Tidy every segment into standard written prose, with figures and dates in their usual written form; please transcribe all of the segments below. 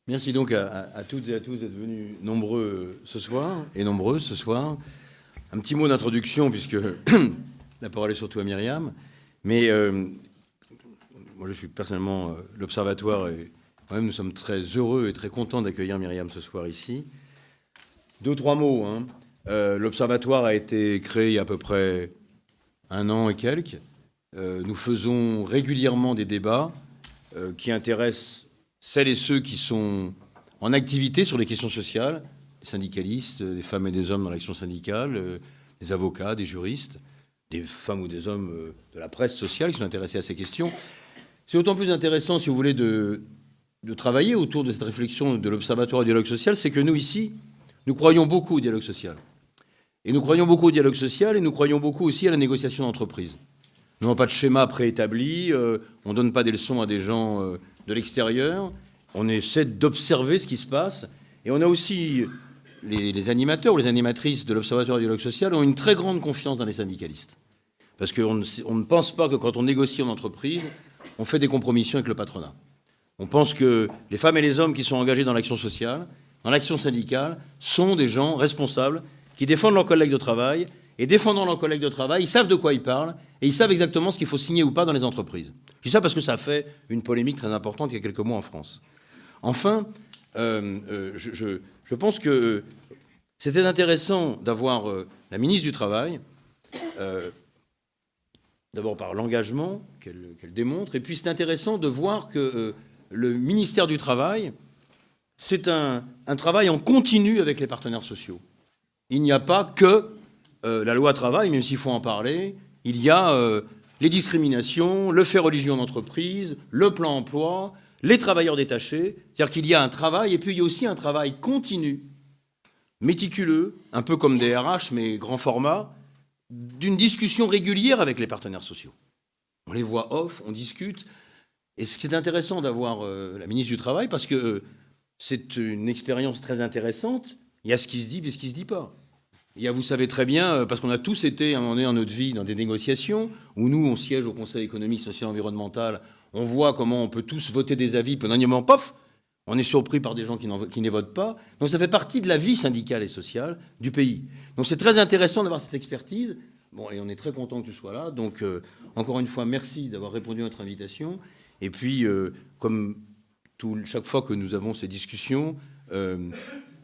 Merci donc à toutes et à tous d'être venus nombreux ce soir et nombreuses ce soir. Un petit mot d'introduction, puisque la parole est surtout à Myriam. Mais moi, je suis personnellement l'Observatoire, et moi-même, nous sommes très heureux et très contents d'accueillir Myriam ce soir ici. 2 ou 3 mots. L'Observatoire a été créé il y a à peu près 1 an et quelques. Nous faisons régulièrement des débats qui intéressent celles et ceux qui sont en activité sur les questions sociales, des syndicalistes, des femmes et des hommes dans l'action syndicale, des avocats, des juristes, des femmes ou des hommes de la presse sociale qui sont intéressés à ces questions. C'est d'autant plus intéressant, si vous voulez, de travailler autour de cette réflexion de l'Observatoire du dialogue social, c'est que nous, ici, nous croyons beaucoup au dialogue social. Et nous croyons beaucoup au dialogue social et nous croyons beaucoup aussi à la négociation d'entreprise. Nous n'avons pas de schéma préétabli, on ne donne pas des leçons à des gens de l'extérieur, on essaie d'observer ce qui se passe. Et on a aussi, les animateurs ou les animatrices de l'Observatoire du dialogue social ont une très grande confiance dans les syndicalistes. Parce qu'on ne pense pas que quand on négocie en entreprise, on fait des compromissions avec le patronat. On pense que les femmes et les hommes qui sont engagés dans l'action sociale, dans l'action syndicale, sont des gens responsables qui défendent leurs collègues de travail. Et défendant leurs collègues de travail, ils savent de quoi ils parlent et ils savent exactement ce qu'il faut signer ou pas dans les entreprises. Je dis ça parce que ça a fait une polémique très importante il y a quelques mois en France. Enfin, je pense que c'était intéressant d'avoir la ministre du Travail, d'abord par l'engagement qu'elle démontre, et puis c'est intéressant de voir que le ministère du Travail, c'est un travail en continu avec les partenaires sociaux. Il n'y a pas que la loi travail, même s'il faut en parler, il y a les discriminations, le fait religion d'entreprise, le plan emploi, les travailleurs détachés. C'est-à-dire qu'il y a un travail, et puis il y a aussi un travail continu, méticuleux, un peu comme des RH, mais grand format, d'une discussion régulière avec les partenaires sociaux. On les voit off, on discute. Et ce qui est intéressant d'avoir la ministre du Travail, parce que c'est une expérience très intéressante, il y a ce qui se dit et ce qui ne se dit pas. Il y a, vous savez très bien, parce qu'on a tous été à un moment donné dans notre vie dans des négociations, où nous, on siège au Conseil économique, social et environnemental, on voit comment on peut tous voter des avis, puis au dernier moment, pof, on est surpris par des gens qui ne votent pas. Donc ça fait partie de la vie syndicale et sociale du pays. Donc c'est très intéressant d'avoir cette expertise. Bon, et on est très content que tu sois là. Donc, encore une fois, merci d'avoir répondu à notre invitation. Et puis, comme chaque fois que nous avons ces discussions,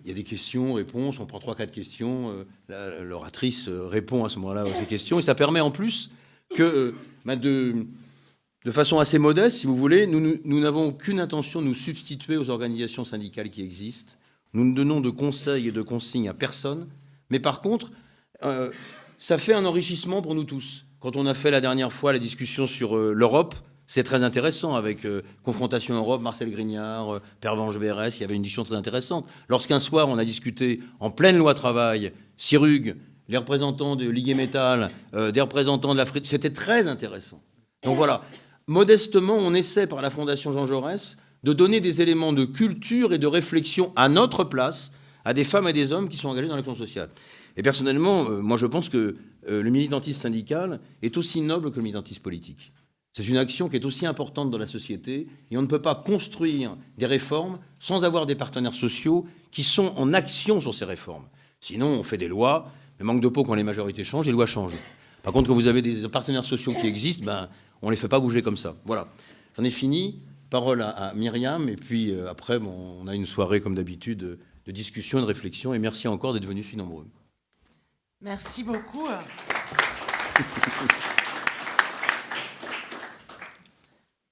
il y a des questions, réponses, on prend 3-4 questions, l'oratrice répond à ce moment-là à ces questions, et ça permet en plus que, de façon assez modeste, si vous voulez, nous n'avons aucune intention de nous substituer aux organisations syndicales qui existent. Nous ne donnons de conseils et de consignes à personne, mais par contre, ça fait un enrichissement pour nous tous. Quand on a fait la dernière fois la discussion sur l'Europe, c'est très intéressant avec Confrontation Europe, Marcel Grignard, Pervenche Berès, il y avait une discussion très intéressante. Lorsqu'un soir, on a discuté en pleine loi travail, Sirug, les représentants de Ligue et Métal, des représentants de l'Afrique, c'était très intéressant. Donc voilà, modestement, on essaie par la Fondation Jean Jaurès de donner des éléments de culture et de réflexion à notre place à des femmes et des hommes qui sont engagés dans l'action sociale. Et personnellement, moi je pense que le militantisme syndical est aussi noble que le militantisme politique. C'est une action qui est aussi importante dans la société et on ne peut pas construire des réformes sans avoir des partenaires sociaux qui sont en action sur ces réformes. Sinon, on fait des lois, mais manque de peau quand les majorités changent, les lois changent. Par contre, quand vous avez des partenaires sociaux qui existent, on ne les fait pas bouger comme ça. Voilà. J'en ai fini. Parole à Myriam. Et puis après, on a une soirée, comme d'habitude, de discussion, de réflexion. Et merci encore d'être venus si nombreux. Merci beaucoup.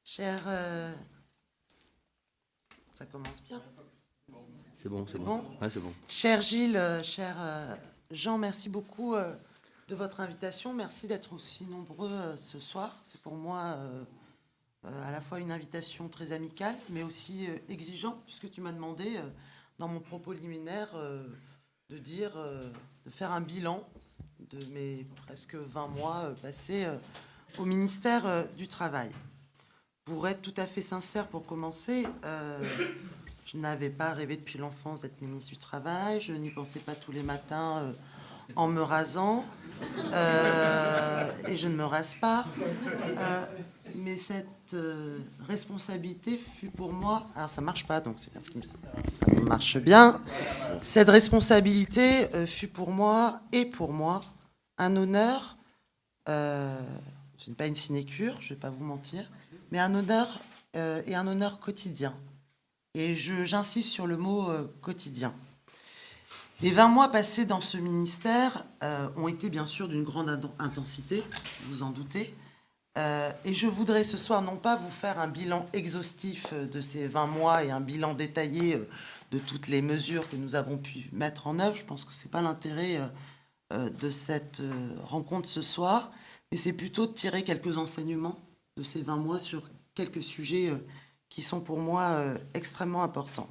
Cher... Ça commence bien. C'est bon, c'est bon. Ouais, c'est bon. Cher Gilles, cher Jean, merci beaucoup de votre invitation. Merci d'être aussi nombreux ce soir. C'est pour moi à la fois une invitation très amicale, mais aussi exigeante, puisque tu m'as demandé, dans mon propos liminaire, de faire un bilan de mes presque 20 mois passés au ministère du Travail. Pour être tout à fait sincère, pour commencer, je n'avais pas rêvé depuis l'enfance d'être ministre du Travail. Je n'y pensais pas tous les matins en me rasant. Et je ne me rase pas. Mais cette responsabilité fut pour moi... Alors, ça marche pas, donc c'est bien ce qui ça marche bien. Cette responsabilité fut pour moi, et pour moi, un honneur, ce n'est pas une sinécure, je ne vais pas vous mentir, mais un honneur et un honneur quotidien. Et j'insiste sur le mot quotidien. Les 20 mois passés dans ce ministère ont été bien sûr d'une grande intensité, vous en doutez. Et je voudrais ce soir non pas vous faire un bilan exhaustif de ces 20 mois et un bilan détaillé de toutes les mesures que nous avons pu mettre en œuvre. Je pense que ce n'est pas l'intérêt de cette rencontre ce soir, mais c'est plutôt de tirer quelques enseignements de ces 20 mois sur quelques sujets qui sont pour moi extrêmement importants.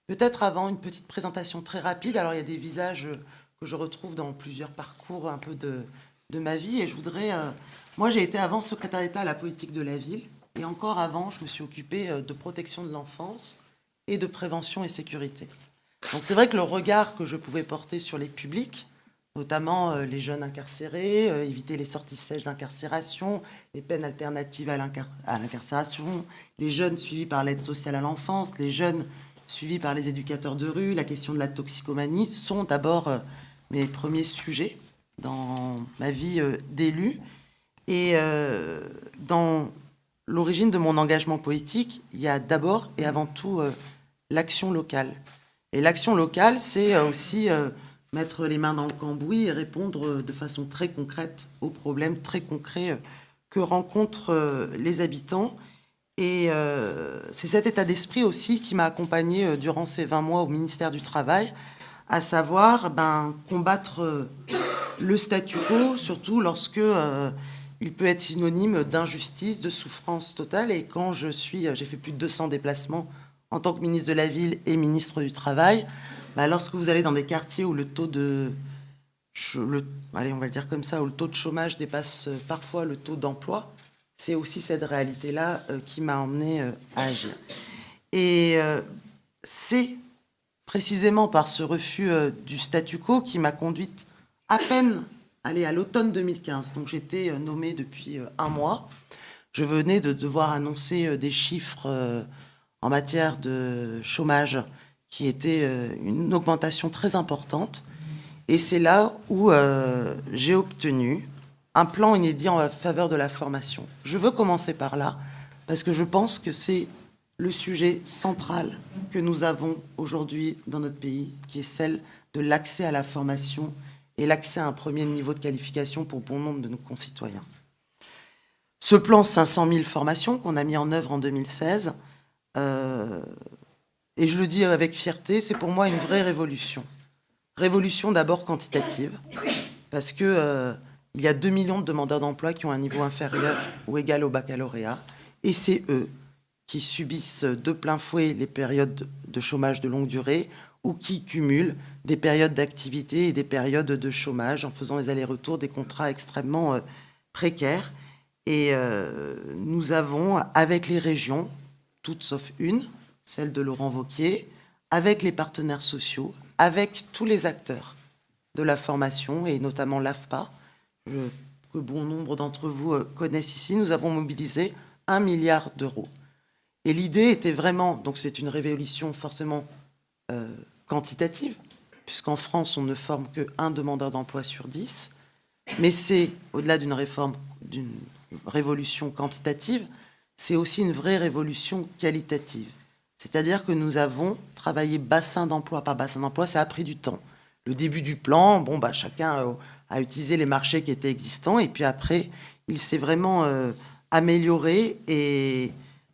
Peut-être avant une petite présentation très rapide. Alors il y a des visages que je retrouve dans plusieurs parcours un peu de ma vie, et je voudrais... moi j'ai été avant secrétaire d'État à la politique de la ville, et encore avant je me suis occupée de protection de l'enfance et de prévention et sécurité. Donc c'est vrai que le regard que je pouvais porter sur les publics, notamment les jeunes incarcérés, éviter les sorties sèches d'incarcération, les peines alternatives à l'incarcération, les jeunes suivis par l'aide sociale à l'enfance, les jeunes suivis par les éducateurs de rue, la question de la toxicomanie, sont d'abord mes premiers sujets dans ma vie d'élu. Et dans l'origine de mon engagement politique, il y a d'abord et avant tout l'action locale. Et l'action locale, c'est aussi mettre les mains dans le cambouis et répondre de façon très concrète aux problèmes très concrets que rencontrent les habitants. Et c'est cet état d'esprit aussi qui m'a accompagnée durant ces 20 mois au ministère du Travail, à savoir combattre le statu quo, surtout lorsque il peut être synonyme d'injustice, de souffrance totale. Et quand j'ai fait plus de 200 déplacements en tant que ministre de la Ville et ministre du Travail, lorsque vous allez dans des quartiers où le taux de... allez, on va le dire comme ça, où le taux de chômage dépasse parfois le taux d'emploi, c'est aussi cette réalité-là qui m'a emmenée à agir. Et c'est précisément par ce refus du statu quo qui m'a conduite à peine à l'automne 2015. Donc j'étais nommée depuis un mois. Je venais de devoir annoncer des chiffres en matière de chômage qui étaient une augmentation très importante. Et c'est là où j'ai obtenu un plan inédit en faveur de la formation. Je veux commencer par là, parce que je pense que c'est le sujet central que nous avons aujourd'hui dans notre pays, qui est celle de l'accès à la formation et l'accès à un premier niveau de qualification pour bon nombre de nos concitoyens. Ce plan 500 000 formations qu'on a mis en œuvre en 2016, et je le dis avec fierté, c'est pour moi une vraie révolution. Révolution d'abord quantitative, parce que il y a 2 millions de demandeurs d'emploi qui ont un niveau inférieur ou égal au baccalauréat, et c'est eux qui subissent de plein fouet les périodes de chômage de longue durée ou qui cumulent des périodes d'activité et des périodes de chômage en faisant les allers-retours des contrats extrêmement précaires. Et nous avons, avec les régions, toutes sauf une, celle de Laurent Wauquiez, avec les partenaires sociaux, avec tous les acteurs de la formation, et notamment l'AFPA, que bon nombre d'entre vous connaissent ici, nous avons mobilisé 1 milliard d'euros. Et l'idée était vraiment, donc c'est une révolution forcément quantitative, puisqu'en France, on ne forme qu'un demandeur d'emploi sur 10, mais c'est, au-delà d'une révolution quantitative, c'est aussi une vraie révolution qualitative. C'est-à-dire que nous avons travaillé bassin d'emploi par bassin d'emploi, ça a pris du temps. Le début du plan, chacun a utilisé les marchés qui étaient existants, et puis après, il s'est vraiment amélioré, et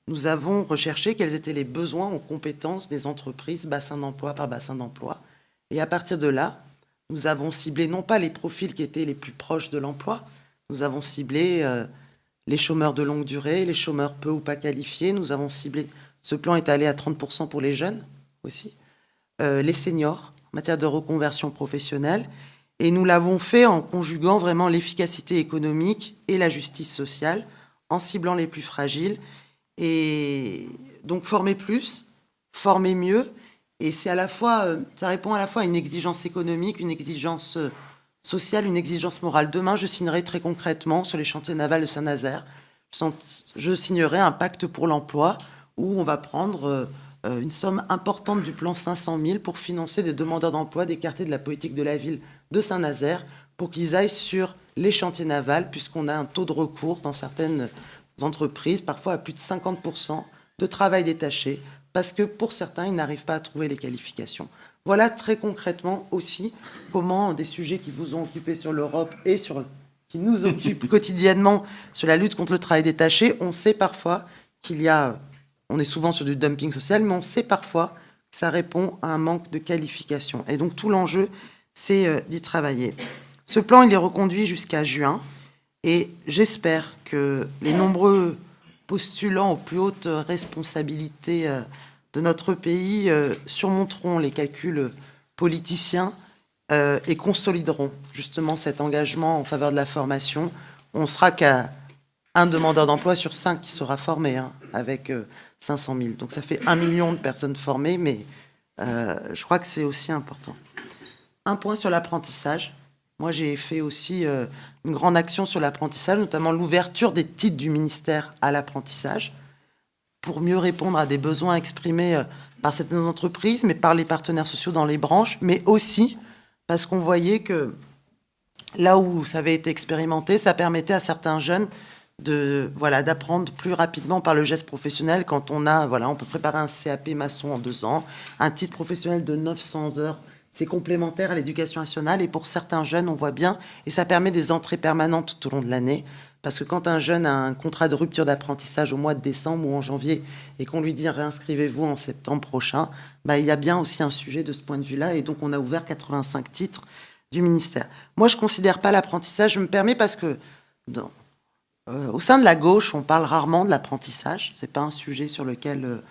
nous avons recherché quels étaient les besoins en compétences des entreprises, bassin d'emploi par bassin d'emploi. Et à partir de là, nous avons ciblé non pas les profils qui étaient les plus proches de l'emploi, nous avons ciblé les chômeurs de longue durée, les chômeurs peu ou pas qualifiés, nous avons ciblé, ce plan est allé à 30% pour les jeunes aussi, les seniors en matière de reconversion professionnelle, et nous l'avons fait en conjuguant vraiment l'efficacité économique et la justice sociale, en ciblant les plus fragiles, et donc former plus, former mieux, et c'est à la fois, ça répond à la fois à une exigence économique, une exigence sociale, une exigence morale. Demain, je signerai très concrètement sur les chantiers navals de Saint-Nazaire. je signerai un pacte pour l'emploi où on va prendre une somme importante du plan 500 000 pour financer des demandeurs d'emploi des quartiers de la politique de la ville de Saint-Nazaire pour qu'ils aillent sur les chantiers navals, puisqu'on a un taux de recours dans certaines entreprises, parfois à plus de 50% de travail détaché, parce que pour certains, ils n'arrivent pas à trouver les qualifications. Voilà très concrètement aussi comment des sujets qui vous ont occupé sur l'Europe et qui nous occupent quotidiennement sur la lutte contre le travail détaché, on sait parfois on est souvent sur du dumping social, mais on sait parfois que ça répond à un manque de qualification. Et donc tout l'enjeu, c'est d'y travailler. Ce plan, il est reconduit jusqu'à juin, et j'espère que les nombreux postulants aux plus hautes responsabilités de notre pays surmonteront les calculs politiciens et consolideront justement cet engagement en faveur de la formation. On sera qu'à un demandeur d'emploi sur 5 qui sera formé, avec 500 000. Donc ça fait 1 million de personnes formées, mais je crois que c'est aussi important. Un point sur l'apprentissage. Moi, j'ai fait aussi une grande action sur l'apprentissage, notamment l'ouverture des titres du ministère à l'apprentissage, pour mieux répondre à des besoins exprimés par certaines entreprises, mais par les partenaires sociaux dans les branches, mais aussi parce qu'on voyait que là où ça avait été expérimenté, ça permettait à certains jeunes d'apprendre plus rapidement par le geste professionnel. Quand on peut préparer un CAP maçon en 2 ans, un titre professionnel de 900 heures, c'est complémentaire à l'éducation nationale, et pour certains jeunes, on voit bien, et ça permet des entrées permanentes tout au long de l'année, parce que quand un jeune a un contrat de rupture d'apprentissage au mois de décembre ou en janvier, et qu'on lui dit réinscrivez-vous en septembre prochain, il y a bien aussi un sujet de ce point de vue-là, et donc on a ouvert 85 titres du ministère. Moi, je ne considère pas l'apprentissage, je me permets parce que au sein de la gauche, on parle rarement de l'apprentissage, c'est pas un sujet sur lequel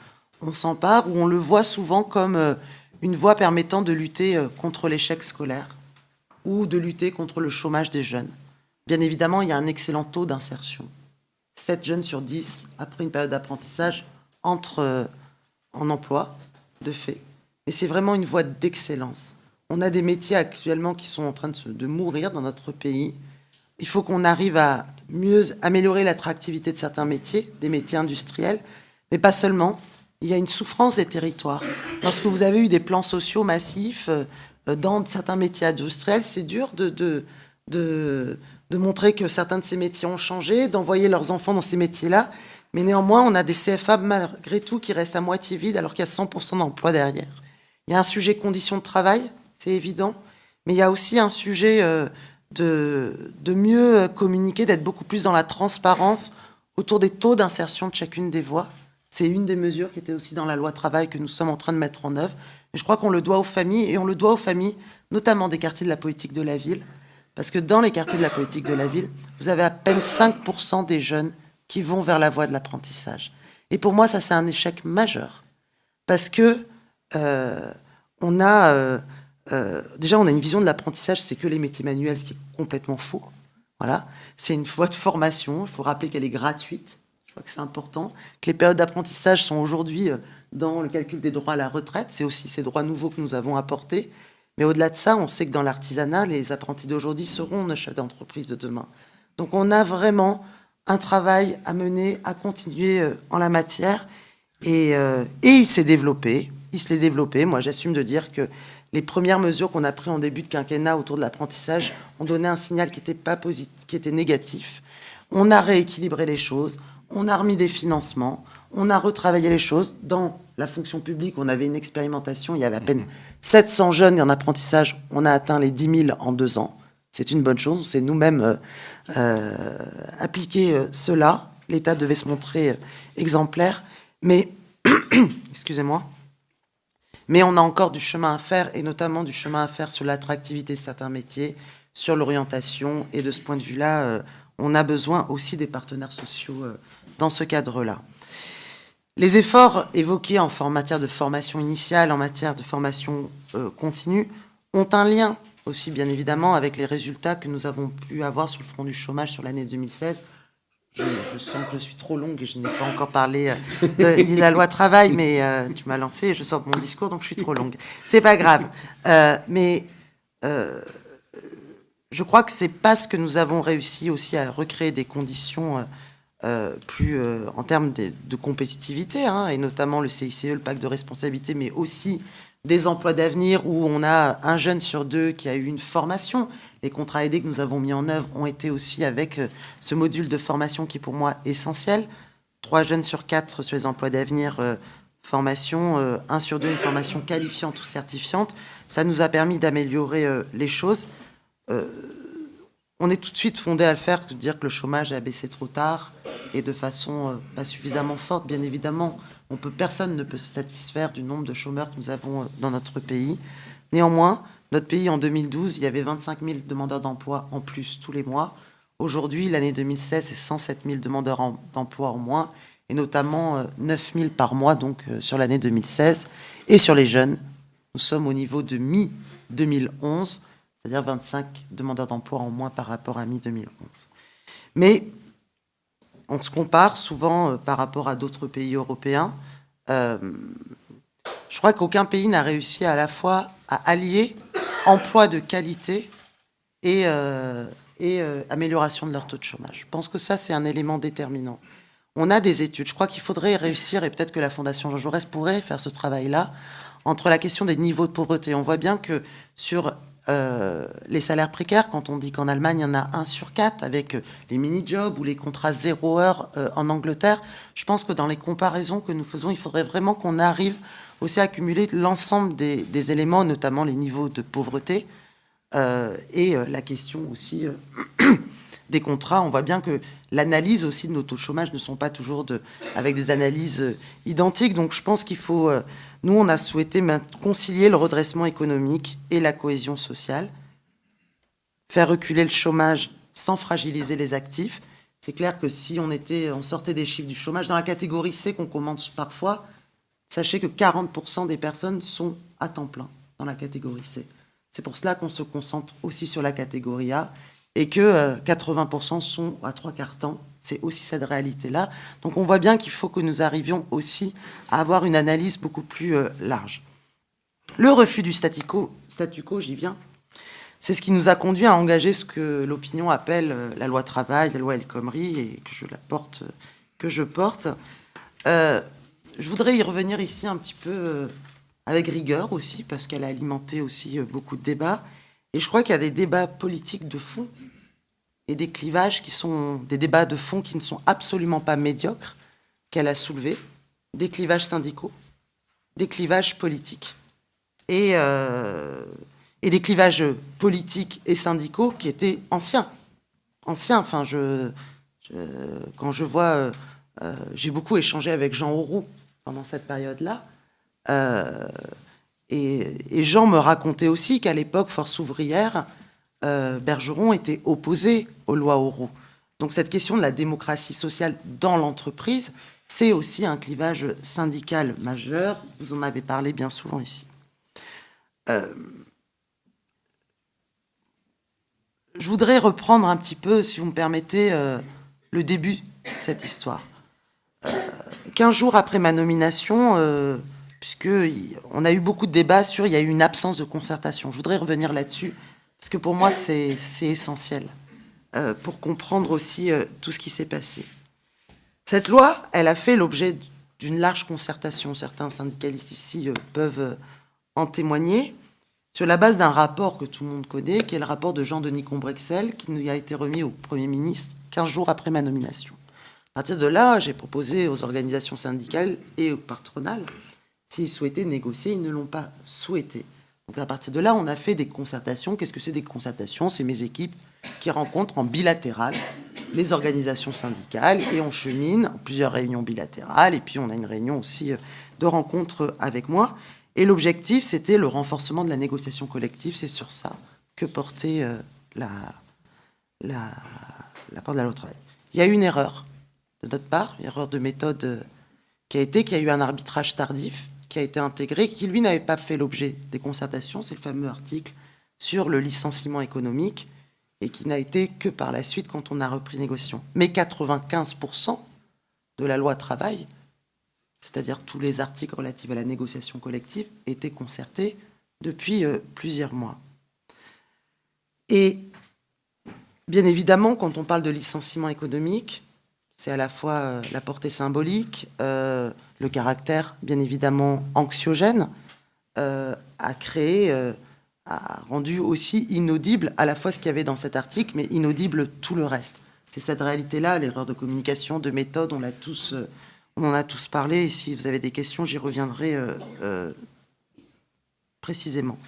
on s'empare, ou on le voit souvent comme une voie permettant de lutter contre l'échec scolaire ou de lutter contre le chômage des jeunes. Bien évidemment, il y a un excellent taux d'insertion. 7 jeunes sur 10, après une période d'apprentissage, entrent en emploi, de fait. Mais c'est vraiment une voie d'excellence. On a des métiers actuellement qui sont en train de mourir dans notre pays. Il faut qu'on arrive à mieux améliorer l'attractivité de certains métiers, des métiers industriels, mais pas seulement. Il y a une souffrance des territoires. Lorsque vous avez eu des plans sociaux massifs dans certains métiers industriels, c'est dur de montrer que certains de ces métiers ont changé, d'envoyer leurs enfants dans ces métiers-là. Mais néanmoins, on a des CFA malgré tout qui restent à moitié vides alors qu'il y a 100% d'emploi derrière. Il y a un sujet conditions de travail, c'est évident, mais il y a aussi un sujet de mieux communiquer, d'être beaucoup plus dans la transparence autour des taux d'insertion de chacune des voies. C'est une des mesures qui était aussi dans la loi travail que nous sommes en train de mettre en œuvre. Mais je crois qu'on le doit aux familles, et on le doit aux familles, notamment des quartiers de la politique de la ville, parce que dans les quartiers de la politique de la ville, vous avez à peine 5% des jeunes qui vont vers la voie de l'apprentissage. Et pour moi, ça, c'est un échec majeur. Parce que déjà, on a une vision de l'apprentissage, c'est que les métiers manuels, ce qui est complètement faux. Voilà. C'est une voie de formation, il faut rappeler qu'elle est gratuite. Je crois que c'est important, que les périodes d'apprentissage sont aujourd'hui dans le calcul des droits à la retraite. C'est aussi ces droits nouveaux que nous avons apportés. Mais au-delà de ça, on sait que dans l'artisanat, les apprentis d'aujourd'hui seront nos chefs d'entreprise de demain. Donc on a vraiment un travail à mener, à continuer en la matière. Et il s'est développé. Il se l'est développé. Moi, j'assume de dire que les premières mesures qu'on a prises en début de quinquennat autour de l'apprentissage ont donné un signal qui était pas positif, qui était négatif. On a rééquilibré les choses. On a remis des financements, on a retravaillé les choses. Dans la fonction publique, on avait une expérimentation, il y avait à peine 700 jeunes en apprentissage, on a atteint les 10 000 en 2 ans. C'est une bonne chose, c'est nous-mêmes appliquer cela. L'État devait se montrer exemplaire, mais, excusez-moi, mais on a encore du chemin à faire, et notamment du chemin à faire sur l'attractivité de certains métiers, sur l'orientation, et de ce point de vue-là, on a besoin aussi des partenaires sociaux dans ce cadre-là. Les efforts évoqués en matière de formation initiale, en matière de formation continue, ont un lien aussi, bien évidemment, avec les résultats que nous avons pu avoir sur le front du chômage sur l'année 2016. Je sens que je suis trop longue et je n'ai pas encore parlé ni de la loi travail, mais tu m'as lancé et je sors de mon discours, donc je suis trop longue. C'est pas grave. Je crois que c'est parce que nous avons réussi aussi à recréer des conditions plus en termes de compétitivité, hein, et notamment le CICE, le pacte de responsabilité, mais aussi des emplois d'avenir où on a un jeune sur deux qui a eu une formation. Les contrats aidés que nous avons mis en œuvre ont été aussi avec ce module de formation qui est pour moi essentiel. 3 jeunes sur 4 sur les emplois d'avenir, formation, 1 sur 2 une formation qualifiante ou certifiante. Ça nous a permis d'améliorer les choses. On est tout de suite fondé à le faire, de dire que le chômage a baissé trop tard et de façon pas suffisamment forte, bien évidemment. Personne ne peut se satisfaire du nombre de chômeurs que nous avons dans notre pays. Néanmoins, notre pays, en 2012, il y avait 25 000 demandeurs d'emploi en plus tous les mois. Aujourd'hui, l'année 2016, c'est 107 000 demandeurs d'emploi en moins, et notamment 9 000 par mois donc sur l'année 2016. Et sur les jeunes, nous sommes au niveau de mi-2011, c'est-à-dire 25 demandeurs d'emploi en moins par rapport à mi-2011. Mais on se compare souvent par rapport à d'autres pays européens. Je crois qu'aucun pays n'a réussi à la fois à allier emploi de qualité et amélioration de leur taux de chômage. Je pense que ça, c'est un élément déterminant. On a des études. Je crois qu'il faudrait réussir, et peut-être que la Fondation Jean Jaurès pourrait faire ce travail-là, entre la question des niveaux de pauvreté. On voit bien que sur les salaires précaires, quand on dit qu'en Allemagne, il y en a 1 sur 4, avec les mini-jobs ou les contrats 0 heure en Angleterre, je pense que dans les comparaisons que nous faisons, il faudrait vraiment qu'on arrive aussi à accumuler l'ensemble des éléments, notamment les niveaux de pauvreté, et la question aussi des contrats. On voit bien que l'analyse aussi de nos taux de chômage ne sont pas toujours avec des analyses identiques. Donc je pense qu'il faut... nous, on a souhaité concilier le redressement économique et la cohésion sociale, faire reculer le chômage sans fragiliser les actifs. C'est clair que si on sortait des chiffres du chômage, dans la catégorie C qu'on commente parfois, sachez que 40% des personnes sont à temps plein dans la catégorie C. C'est pour cela qu'on se concentre aussi sur la catégorie A et que 80% sont à 3/4 temps. C'est aussi cette réalité-là. Donc on voit bien qu'il faut que nous arrivions aussi à avoir une analyse beaucoup plus large. Le refus du statu quo, j'y viens, c'est ce qui nous a conduit à engager ce que l'opinion appelle la loi travail, la loi El Khomri, et que je porte. Je voudrais y revenir ici un petit peu avec rigueur aussi, parce qu'elle a alimenté aussi beaucoup de débats. Et je crois qu'il y a des débats politiques de fond et des clivages qui sont des débats de fond qui ne sont absolument pas médiocres, qu'elle a soulevés, des clivages syndicaux, des clivages politiques. Et des clivages politiques et syndicaux qui étaient anciens. Enfin, quand je vois... j'ai beaucoup échangé avec Jean Auroux pendant cette période-là. Et Jean me racontait aussi qu'à l'époque, Force ouvrière, Bergeron était opposé aux lois Auroux. Donc cette question de la démocratie sociale dans l'entreprise, c'est aussi un clivage syndical majeur. Vous en avez parlé bien souvent ici. Je voudrais reprendre un petit peu, si vous me permettez, le début de cette histoire. 15 jours après ma nomination, puisqu'on a eu beaucoup de débats sur il y a eu une absence de concertation. Je voudrais revenir là-dessus, parce que pour moi, c'est essentiel pour comprendre aussi tout ce qui s'est passé. Cette loi, elle a fait l'objet d'une large concertation. Certains syndicalistes ici peuvent en témoigner, sur la base d'un rapport que tout le monde connaît, qui est le rapport de Jean-Denis Combrexel, qui nous a été remis au Premier ministre 15 jours après ma nomination. À partir de là, j'ai proposé aux organisations syndicales et aux patronales s'ils souhaitaient négocier. Ils ne l'ont pas souhaité. Donc à partir de là, on a fait des concertations. Qu'est-ce que c'est des concertations? C'est mes équipes qui rencontrent en bilatéral les organisations syndicales et on chemine en plusieurs réunions bilatérales. Et puis on a une réunion aussi de rencontre avec moi. Et l'objectif, c'était le renforcement de la négociation collective. C'est sur ça que portait l'apport de la loi travail. Il y a eu une erreur de notre part, une erreur de méthode qu'il y a eu un arbitrage tardif qui a été intégré, qui lui n'avait pas fait l'objet des concertations. C'est le fameux article sur le licenciement économique et qui n'a été que par la suite quand on a repris négociation. Mais 95% de la loi travail, c'est-à-dire tous les articles relatifs à la négociation collective, étaient concertés depuis plusieurs mois. Et bien évidemment, quand on parle de licenciement économique, c'est à la fois la portée symbolique, le caractère bien évidemment anxiogène, a créé, a rendu aussi inaudible à la fois ce qu'il y avait dans cet article, mais inaudible tout le reste. C'est cette réalité-là, l'erreur de communication, de méthode, on en a tous parlé, et si vous avez des questions, j'y reviendrai précisément.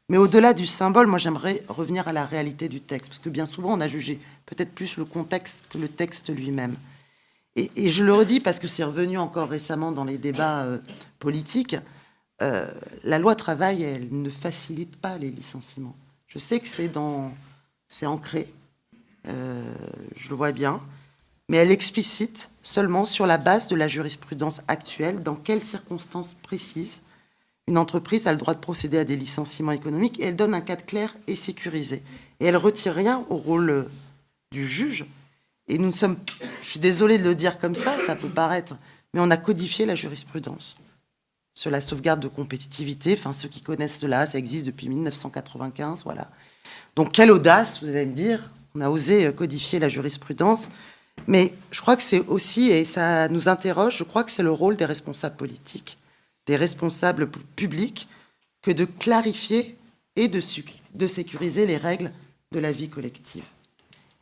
Mais au-delà du symbole, moi j'aimerais revenir à la réalité du texte, parce que bien souvent on a jugé peut-être plus le contexte que le texte lui-même. Et je le redis parce que c'est revenu encore récemment dans les débats politiques, la loi travail, elle ne facilite pas les licenciements. Je sais que c'est ancré, je le vois bien, mais elle explicite seulement sur la base de la jurisprudence actuelle dans quelles circonstances précises une entreprise a le droit de procéder à des licenciements économiques, et elle donne un cadre clair et sécurisé. Et elle retire rien au rôle du juge. Et nous sommes, je suis désolée de le dire comme ça peut paraître, mais on a codifié la jurisprudence sur la sauvegarde de compétitivité. Enfin, ceux qui connaissent cela, ça existe depuis 1995, voilà. Donc, quelle audace, vous allez me dire, on a osé codifier la jurisprudence. Mais je crois que c'est aussi, et ça nous interroge, je crois que c'est le rôle des responsables politiques, des responsables publics, que de clarifier et de sécuriser les règles de la vie collective.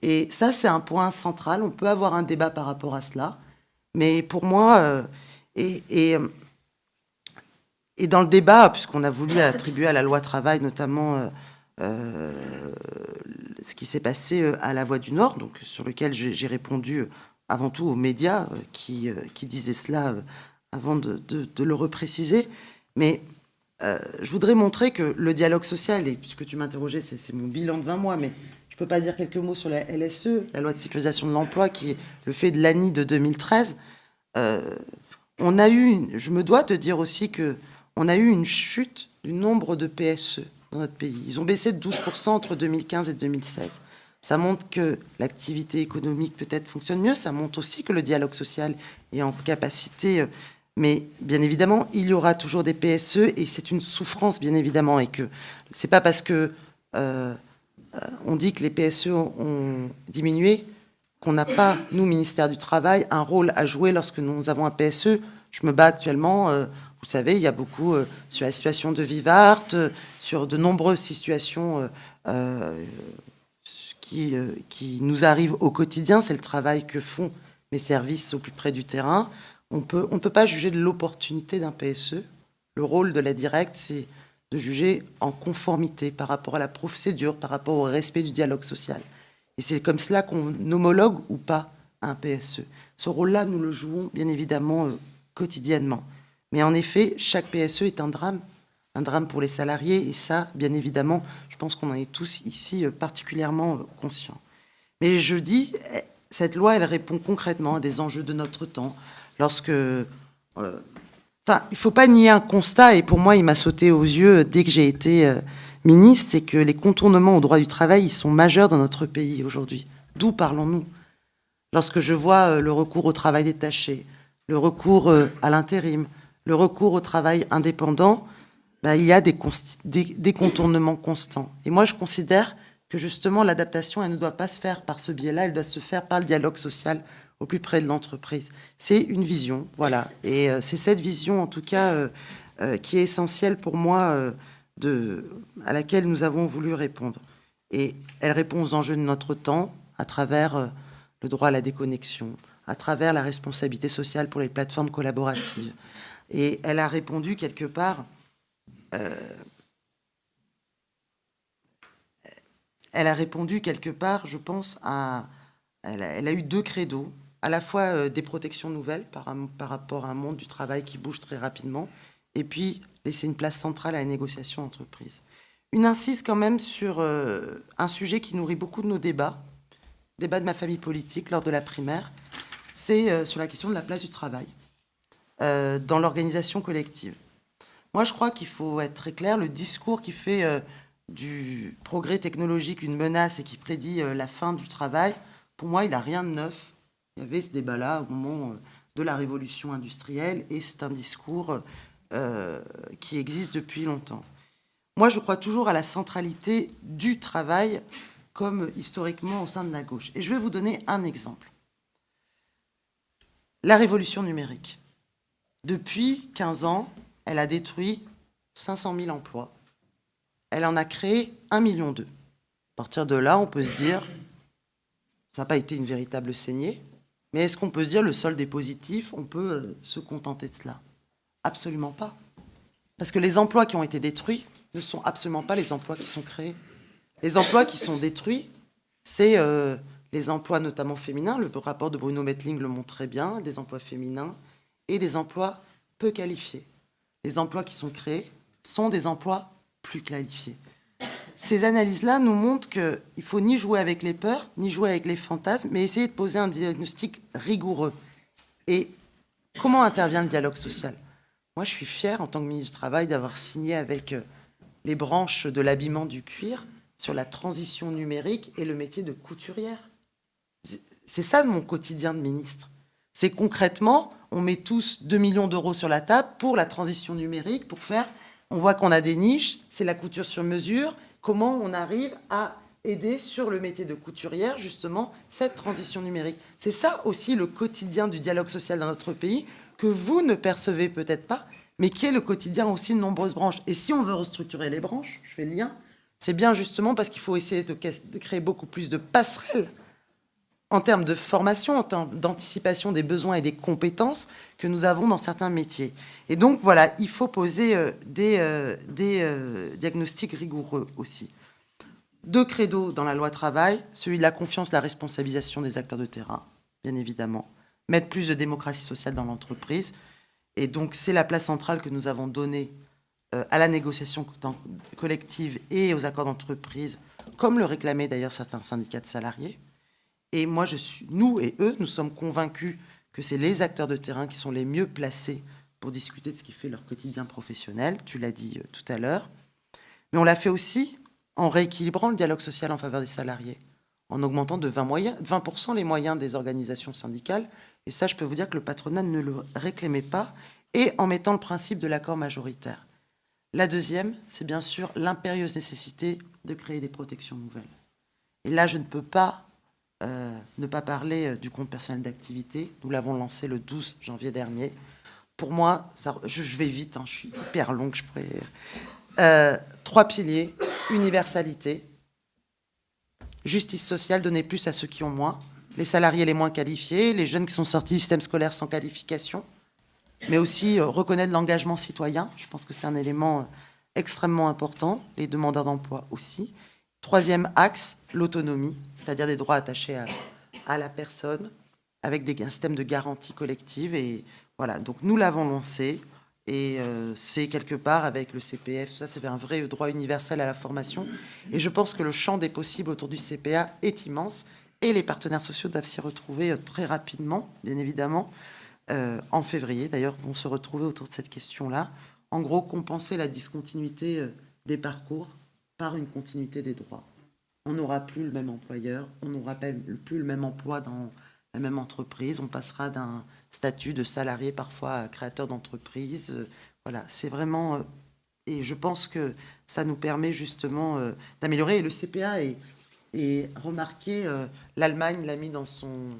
Et ça, c'est un point central. On peut avoir un débat par rapport à cela, mais pour moi, et dans le débat, puisqu'on a voulu attribuer à la loi travail notamment ce qui s'est passé à la Voix du Nord, donc sur lequel j'ai répondu avant tout aux médias qui disaient cela avant de le repréciser. Mais je voudrais montrer que le dialogue social, et puisque tu m'interrogeais, c'est mon bilan de 20 mois, mais je ne peux pas dire quelques mots sur la LSE, la loi de sécurisation de l'emploi, qui est le fait de l'ANI de 2013. On a eu, je me dois de dire aussi qu'on a eu une chute du nombre de PSE dans notre pays. Ils ont baissé de 12% entre 2015 et 2016. Ça montre que l'activité économique peut-être fonctionne mieux, ça montre aussi que le dialogue social est en capacité, mais bien évidemment, il y aura toujours des PSE, et c'est une souffrance, bien évidemment, et que c'est pas parce que on dit que les PSE ont diminué qu'on n'a pas, nous, ministère du Travail, un rôle à jouer lorsque nous avons un PSE. Je me bats actuellement, vous savez, il y a beaucoup sur la situation de Vivart, sur de nombreuses situations qui nous arrivent au quotidien. C'est le travail que font mes services au plus près du terrain. On peut pas juger de l'opportunité d'un PSE. Le rôle de la directe, c'est de juger en conformité par rapport à la procédure, par rapport au respect du dialogue social. Et c'est comme cela qu'on homologue ou pas un PSE. Ce rôle-là, nous le jouons bien évidemment quotidiennement. Mais en effet, chaque PSE est un drame pour les salariés, et ça, bien évidemment, je pense qu'on en est tous ici particulièrement conscients. Mais je dis, cette loi, elle répond concrètement à des enjeux de notre temps. Lorsque... Enfin, il ne faut pas nier un constat, et pour moi, il m'a sauté aux yeux dès que j'ai été ministre, c'est que les contournements au droit du travail, ils sont majeurs dans notre pays aujourd'hui. D'où parlons-nous? Lorsque je vois le recours au travail détaché, le recours à l'intérim, le recours au travail indépendant, il y a des contournements constants. Et moi, je considère que justement, l'adaptation, elle ne doit pas se faire par ce biais-là, elle doit se faire par le dialogue social au plus près de l'entreprise. C'est une vision, voilà. Et c'est cette vision, en tout cas, qui est essentielle pour moi, à laquelle nous avons voulu répondre. Et elle répond aux enjeux de notre temps à travers le droit à la déconnexion, à travers la responsabilité sociale pour les plateformes collaboratives. Et elle a répondu quelque part... elle a répondu quelque part, je pense, à... Elle a eu deux credos, à la fois des protections nouvelles par rapport à un monde du travail qui bouge très rapidement, et puis laisser une place centrale à la négociation d'entreprise. Une incise quand même sur un sujet qui nourrit beaucoup de nos débats de ma famille politique lors de la primaire, c'est sur la question de la place du travail dans l'organisation collective. Moi, je crois qu'il faut être très clair, le discours qui fait du progrès technologique une menace et qui prédit la fin du travail, pour moi, il n'a rien de neuf. Il y avait ce débat-là au moment de la révolution industrielle, et c'est un discours qui existe depuis longtemps. Moi, je crois toujours à la centralité du travail, comme historiquement au sein de la gauche. Et je vais vous donner un exemple. La révolution numérique. Depuis 15 ans, elle a détruit 500 000 emplois. Elle en a créé 1,2 million. À partir de là, on peut se dire, ça n'a pas été une véritable saignée, mais est-ce qu'on peut se dire le solde est positif, on peut se contenter de cela? Absolument pas. Parce que les emplois qui ont été détruits ne sont absolument pas les emplois qui sont créés. Les emplois qui sont détruits, c'est les emplois notamment féminins. Le rapport de Bruno Mettling le montre très bien, des emplois féminins et des emplois peu qualifiés. Les emplois qui sont créés sont des emplois plus qualifiés. Ces analyses-là nous montrent qu'il ne faut ni jouer avec les peurs, ni jouer avec les fantasmes, mais essayer de poser un diagnostic rigoureux. Et comment intervient le dialogue social? Moi, je suis fière, en tant que ministre du Travail, d'avoir signé avec les branches de l'habillement du cuir sur la transition numérique et le métier de couturière. C'est ça mon quotidien de ministre. C'est concrètement, on met tous 2 millions d'euros sur la table pour la transition numérique, pour faire... On voit qu'on a des niches, c'est la couture sur mesure. Comment on arrive à aider sur le métier de couturière, justement, cette transition numérique? C'est ça aussi le quotidien du dialogue social dans notre pays, que vous ne percevez peut-être pas, mais qui est le quotidien aussi de nombreuses branches. Et si on veut restructurer les branches, je fais le lien, c'est bien justement parce qu'il faut essayer de créer beaucoup plus de passerelles en termes de formation, en termes d'anticipation des besoins et des compétences que nous avons dans certains métiers. Et donc, voilà, il faut poser des diagnostics rigoureux aussi. 2 credos dans la loi travail, celui de la confiance, la responsabilisation des acteurs de terrain, bien évidemment. Mettre plus de démocratie sociale dans l'entreprise. Et donc, c'est la place centrale que nous avons donnée à la négociation collective et aux accords d'entreprise, comme le réclamaient d'ailleurs certains syndicats de salariés. Et moi, nous et eux, nous sommes convaincus que c'est les acteurs de terrain qui sont les mieux placés pour discuter de ce qui fait leur quotidien professionnel. Tu l'as dit tout à l'heure. Mais on l'a fait aussi en rééquilibrant le dialogue social en faveur des salariés, en augmentant de 20% les moyens des organisations syndicales. Et ça, je peux vous dire que le patronat ne le réclamait pas. Et en mettant le principe de l'accord majoritaire. La deuxième, c'est bien sûr l'impérieuse nécessité de créer des protections nouvelles. Et là, je ne peux pas ne pas parler du compte personnel d'activité. Nous l'avons lancé le 12 janvier dernier. Pour moi, je vais vite, je suis hyper longue, je pourrais... 3 piliers, universalité, justice sociale, donner plus à ceux qui ont moins, les salariés les moins qualifiés, les jeunes qui sont sortis du système scolaire sans qualification, mais aussi reconnaître l'engagement citoyen. Je pense que c'est un élément extrêmement important, les demandeurs d'emploi aussi. 3e axe, l'autonomie, c'est-à-dire des droits attachés à la personne, avec des systèmes de garantie collective. Et voilà, donc nous l'avons lancé, et c'est quelque part avec le CPF, ça c'est un vrai droit universel à la formation. Et je pense que le champ des possibles autour du CPA est immense, et les partenaires sociaux doivent s'y retrouver très rapidement, bien évidemment. En février, d'ailleurs, vont se retrouver autour de cette question-là. En gros, compenser la discontinuité des parcours par une continuité des droits. On n'aura plus le même employeur, on n'aura plus le même emploi dans la même entreprise, on passera d'un statut de salarié parfois à créateur d'entreprise. Voilà, c'est vraiment... et je pense que ça nous permet justement d'améliorer. Et le CPA est remarqué, l'Allemagne l'a mis dans son...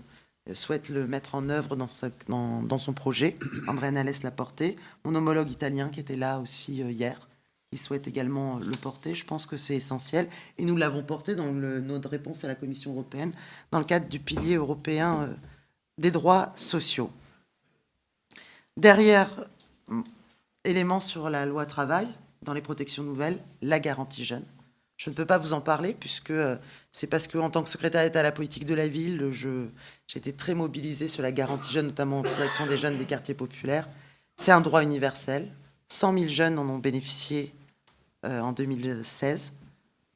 souhaite le mettre en œuvre dans son projet. Andrea Nales l'a porté. Mon homologue italien qui était là aussi hier, il souhaite également le porter. Je pense que c'est essentiel. Et nous l'avons porté dans notre réponse à la Commission européenne dans le cadre du pilier européen des droits sociaux. Derrière, élément sur la loi travail, dans les protections nouvelles, la garantie jeune. Je ne peux pas vous en parler puisque c'est parce qu'en tant que secrétaire d'État à la politique de la ville, j'ai été très mobilisée sur la garantie jeune, notamment en direction des jeunes des quartiers populaires. C'est un droit universel. 100 000 jeunes en ont bénéficié en 2016.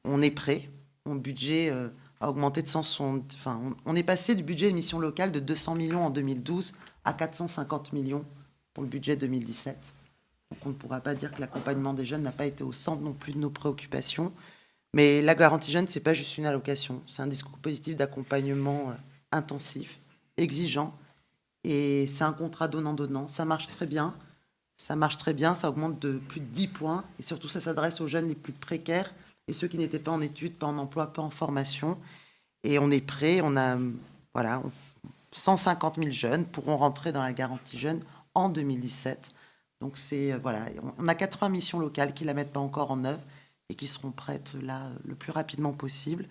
On est prêt. Mon budget a augmenté de 160... Enfin, on est passé du budget des missions locales de 200 millions en 2012 à 450 millions pour le budget 2017. Donc on ne pourra pas dire que l'accompagnement des jeunes n'a pas été au centre non plus de nos préoccupations. Mais la garantie jeune, ce n'est pas juste une allocation. C'est un dispositif d'accompagnement intensif, exigeant. Et c'est un contrat donnant-donnant. Ça marche très bien. Ça augmente de plus de 10 points. Et surtout, ça s'adresse aux jeunes les plus précaires et ceux qui n'étaient pas en études, pas en emploi, pas en formation. Et on est prêt. 150 000 jeunes pourront rentrer dans la garantie jeune en 2017. Donc voilà, on a 80 missions locales qui ne la mettent pas encore en œuvre et qui seront prêtes là le plus rapidement possible.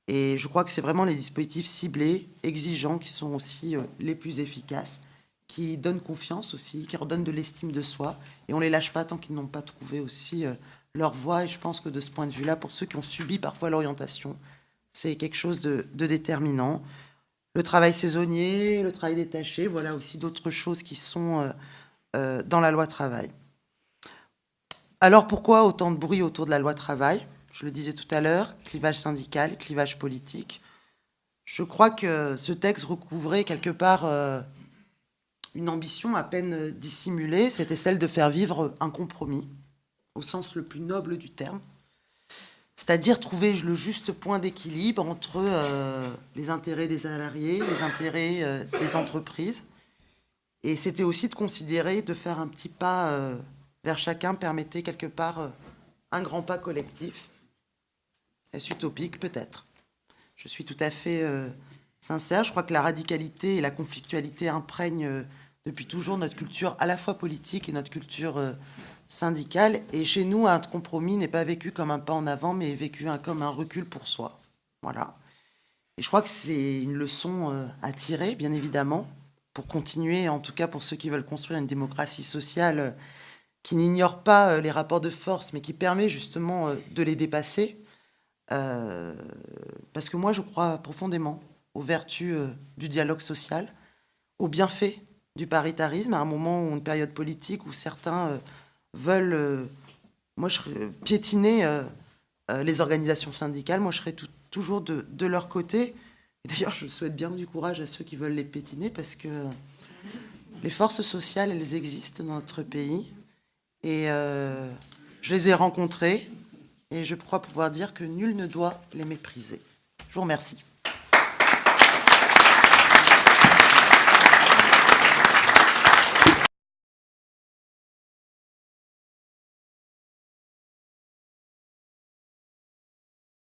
Et je crois que c'est vraiment les dispositifs ciblés, exigeants, qui sont aussi les plus efficaces, qui donnent confiance aussi, qui redonnent de l'estime de soi. Et on ne les lâche pas tant qu'ils n'ont pas trouvé aussi leur voie. Et je pense que de ce point de vue-là, pour ceux qui ont subi parfois l'orientation, c'est quelque chose de déterminant. Le travail saisonnier, le travail détaché, voilà aussi d'autres choses qui sont dans la loi travail. Alors pourquoi autant de bruit autour de la loi travail ? Je le disais tout à l'heure, clivage syndical, clivage politique. Je crois que ce texte recouvrait quelque part une ambition à peine dissimulée, c'était celle de faire vivre un compromis, au sens le plus noble du terme, c'est-à-dire trouver le juste point d'équilibre entre les intérêts des salariés, les intérêts des entreprises. Et c'était aussi de considérer, de faire un petit pas vers chacun, permettait quelque part un grand pas collectif. Est-ce utopique? Peut-être. Je suis tout à fait sincère. Je crois que la radicalité et la conflictualité imprègnent depuis toujours notre culture à la fois politique et notre culture syndicale. Et chez nous, un compromis n'est pas vécu comme un pas en avant, mais est vécu comme un recul pour soi. Voilà. Et je crois que c'est une leçon à tirer, bien évidemment, pour continuer, en tout cas pour ceux qui veulent construire une démocratie sociale qui n'ignore pas les rapports de force, mais qui permet justement de les dépasser. Parce que moi, je crois profondément aux vertus du dialogue social, aux bienfaits du paritarisme, à un moment où une période politique où certains veulent piétiner les organisations syndicales. Moi, je serai toujours de leur côté. Et d'ailleurs, je souhaite bien du courage à ceux qui veulent les piétiner, parce que les forces sociales, elles existent dans notre pays. Et je les ai rencontrées. Et je crois pouvoir dire que nul ne doit les mépriser. Je vous remercie.